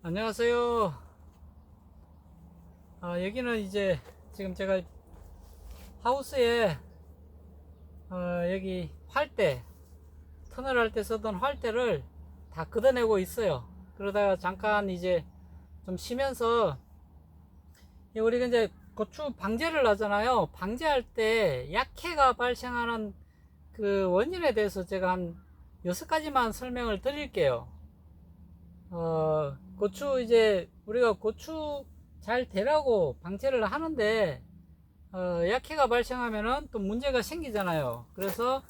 안녕하세요. 여기는 이제 지금 제가 하우스에 여기 활대, 터널 할 때 쓰던 활대를 다 걷어내고 있어요. 그러다가 잠깐 이제 좀 쉬면서 우리가 이제 고추 방제를 하잖아요. 방제할 때 약해가 발생하는 그 원인에 대해서 제가 한 6가지만 설명을 드릴게요. 고추 이제 우리가 고추 잘 되라고 방제를 하는데 약해가 발생하면은 또 문제가 생기잖아요. 그래서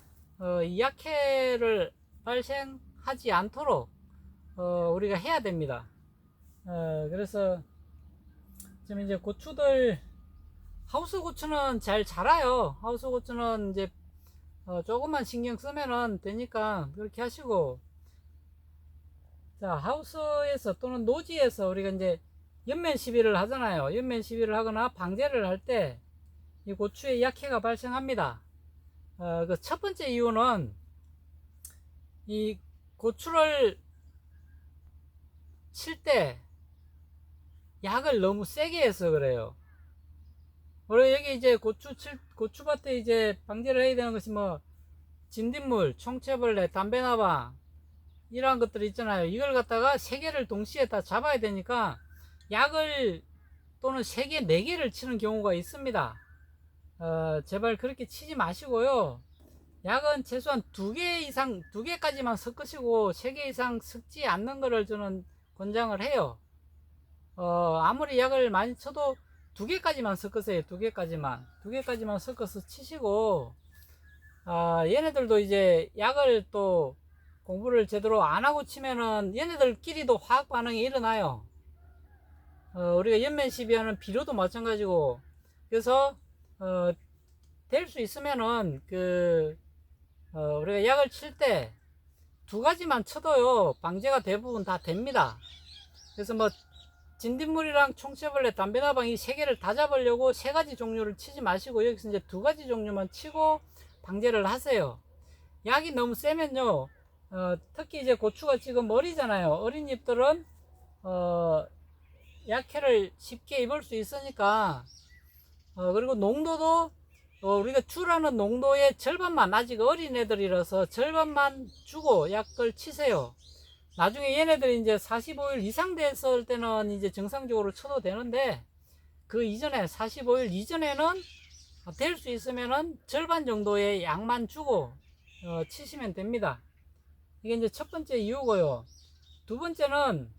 이 약해를 발생하지 않도록 우리가 해야 됩니다. 그래서 지금 이제 고추들 하우스 고추는 잘 자라요. 하우스 고추는 이제 조금만 신경 쓰면은 되니까 그렇게 하시고, 자, 하우스에서 또는 노지에서 우리가 이제 연면 시비를 하잖아요. 연면 시비를 하거나 방제를 할 때 이 고추에 약해가 발생합니다. 그 첫 번째 이유는 이 고추를 칠 때 약을 너무 세게 해서 그래요. 원래 여기 이제 고추밭에 이제 방제를 해야 되는 것이 뭐 진딧물, 총채벌레, 담배나방 이러한 것들 있잖아요. 이걸 갖다가 세 개를 동시에 다 잡아야 되니까 약을 또는 세 개, 네 개를 치는 경우가 있습니다. 제발 그렇게 치지 마시고요. 약은 최소한 두 개 이상, 두 개까지만 섞으시고 세 개 이상 섞지 않는 거를 저는 권장을 해요. 아무리 약을 많이 쳐도 두 개까지만 섞으세요. 두 개까지만 섞어서 치시고, 얘네들도 이제 약을 또 공부를 제대로 안 하고 치면은 얘네들끼리도 화학 반응이 일어나요. 우리가 연면 시비하는 비료도 마찬가지고, 그래서 될 수 있으면은 우리가 약을 칠 때 두 가지만 쳐도요 방제가 대부분 다 됩니다. 그래서 뭐 진딧물이랑 총채벌레, 담배나방 이 세 개를 다 잡으려고 세 가지 종류를 치지 마시고 여기서 이제 두 가지 종류만 치고 방제를 하세요. 약이 너무 세면요, 특히 이제 고추가 지금 어리잖아요. 어린 잎들은 약해를 쉽게 입을 수 있으니까, 그리고 농도도 우리가 주라는 농도의 절반만, 아직 어린 애들이라서 절반만 주고 약을 치세요. 나중에 얘네들이 이제 45일 이상 됐을 때는 이제 정상적으로 쳐도 되는데, 그 이전에 45일 이전에는 될 수 있으면은 절반 정도의 약만 주고 치시면 됩니다. 이게 이제 첫 번째 이유고요. 두 번째는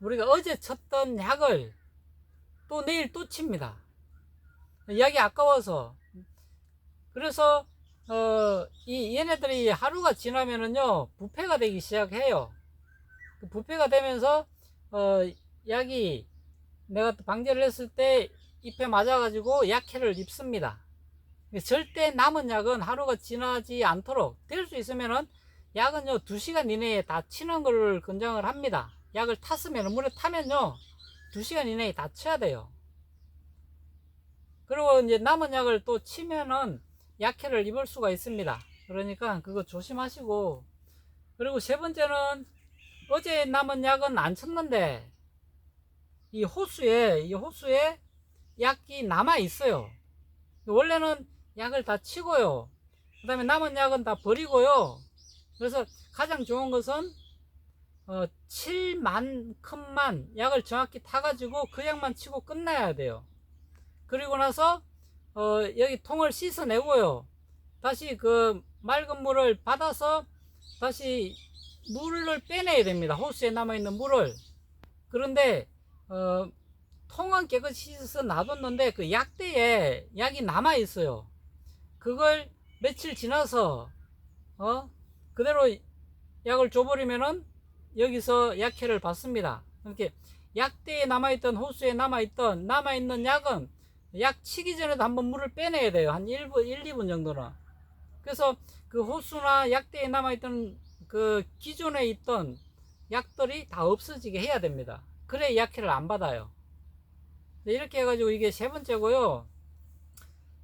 우리가 어제 쳤던 약을 또 내일 또 칩니다. 약이 아까워서. 그래서 이 얘네들이 하루가 지나면은요 부패가 되기 시작해요. 부패가 되면서 약이 내가 방제를 했을 때 잎에 맞아가지고 약해를 입습니다. 절대 남은 약은 하루가 지나지 않도록, 될 수 있으면은 약은요 2시간 이내에 다 치는 걸 권장을 합니다. 약을 탔으면, 물에 타면요 2시간 이내에 다 쳐야 돼요. 그리고 이제 남은 약을 또 치면은 약해를 입을 수가 있습니다. 그러니까 그거 조심하시고, 그리고 세 번째는 어제 남은 약은 안 쳤는데 이 호수에 약이 남아 있어요. 원래는 약을 다 치고요, 그 다음에 남은 약은 다 버리고요. 그래서 가장 좋은 것은 칠 만큼만 약을 정확히 타가지고 그 약만 치고 끝나야 돼요. 그리고 나서 여기 통을 씻어내고요, 다시 그 맑은 물을 받아서 다시 물을 빼내야 됩니다. 호수에 남아있는 물을. 그런데 통은 깨끗이 씻어서 놔뒀는데 그 약대에 약이 남아있어요. 그걸 며칠 지나서 그대로 약을 줘버리면은 여기서 약해를 받습니다. 이렇게 약대에 남아있던, 호수에 남아있는 약은 약 치기 전에도 한번 물을 빼내야 돼요. 한 1분, 1, 2분 정도는. 그래서 그 호수나 약대에 남아있던 그 기존에 있던 약들이 다 없어지게 해야 됩니다. 그래 약해를 안 받아요. 이렇게 해가지고 이게 세 번째고요.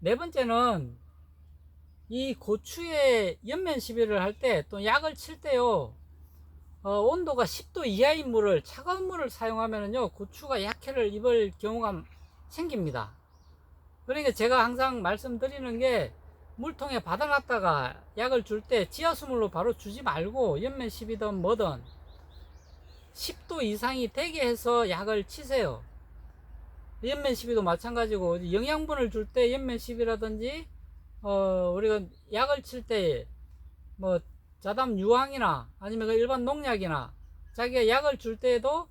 네 번째는 이 고추에 연면 시비를 할 때 또 약을 칠 때요, 온도가 10도 이하인 물을, 차가운 물을 사용하면은요, 고추가 약해를 입을 경우가 생깁니다. 그러니까 제가 항상 말씀드리는 게, 물통에 받아놨다가 약을 줄 때 지하수물로 바로 주지 말고 연면10이든 뭐든 10도 이상이 되게 해서 약을 치세요. 연면12도 마찬가지고, 영양분을 줄 때 연면10이라든지 우리가 약을 칠 때 뭐 자담 유황이나 아니면 그 일반 농약이나 자기가 약을 줄 때에도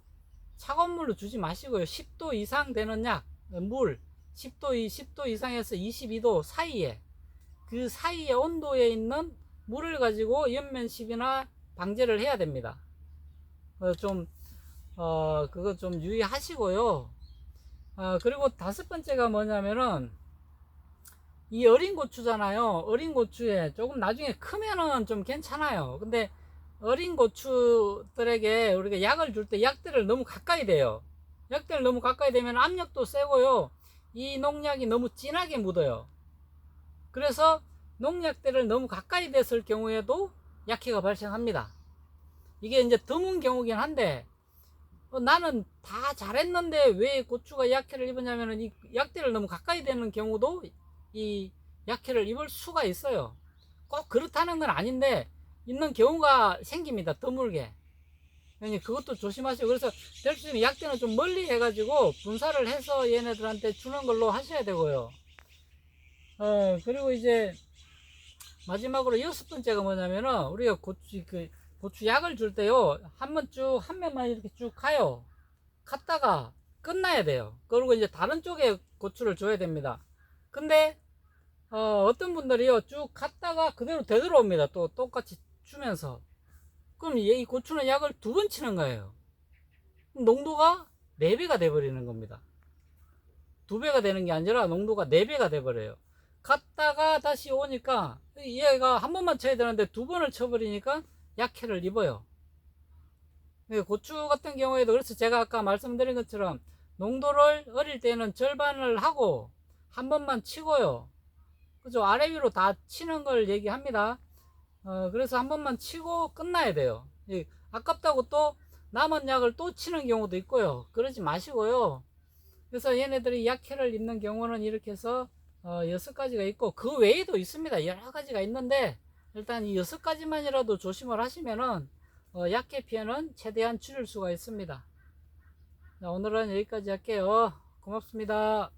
차가운 물로 주지 마시고요. 10도 이상 되는 약, 물 10도 이상에서 22도 사이에, 그 사이의 온도에 있는 물을 가지고 연면10이나 방제를 해야 됩니다. 그거 좀 유의하시고요. 그리고 다섯 번째가 뭐냐면은, 이 어린 고추잖아요. 어린 고추에 조금 나중에 크면은 좀 괜찮아요. 근데 어린 고추들에게 우리가 약을 줄 때 약대를 너무 가까이 대요. 약대를 너무 가까이 대면 압력도 세고요. 이 농약이 너무 진하게 묻어요. 그래서 농약대를 너무 가까이 댔을 경우에도 약해가 발생합니다. 이게 이제 드문 경우긴 한데, 나는 다 잘했는데 왜 고추가 약해를 입었냐면은, 이 약대를 너무 가까이 대는 경우도 이 약해를 입을 수가 있어요. 꼭 그렇다는 건 아닌데 있는 경우가 생깁니다. 드물게. 그러니까 그것도 조심하시고, 그래서 될 수 있는 약대는 좀 멀리 해가지고 분사를 해서 얘네들한테 주는 걸로 하셔야 되고요. 그리고 이제 마지막으로 여섯 번째가 뭐냐면은, 우리가 고추 약을 줄 때요, 한 면만 이렇게 쭉 가요. 갔다가 끝나야 돼요. 그리고 이제 다른 쪽에 고추를 줘야 됩니다. 근데 어떤 분들이요, 쭉 갔다가 그대로 되돌아옵니다. 또 똑같이 주면서. 그럼 이 고추는 약을 2번 치는 거예요. 농도가 4배가 돼버리는 겁니다. 2배가 되는 게 아니라 농도가 4배가 돼버려요. 갔다가 다시 오니까 얘가 한 번만 쳐야 되는데 2번을 쳐버리니까 약해를 입어요. 고추 같은 경우에도, 그래서 제가 아까 말씀드린 것처럼 농도를 어릴 때는 절반을 하고 한 번만 치고요. 그죠? 아래 위로 다 치는 걸 얘기합니다. 그래서 한 번만 치고 끝나야 돼요. 아깝다고 또 남은 약을 또 치는 경우도 있고요. 그러지 마시고요. 그래서 얘네들이 약해를 입는 경우는 이렇게 해서 6가지가 있고, 그 외에도 있습니다. 여러 가지가 있는데 일단 이 6가지만이라도 조심을 하시면은 약해 피해는 최대한 줄일 수가 있습니다. 자, 오늘은 여기까지 할게요. 고맙습니다.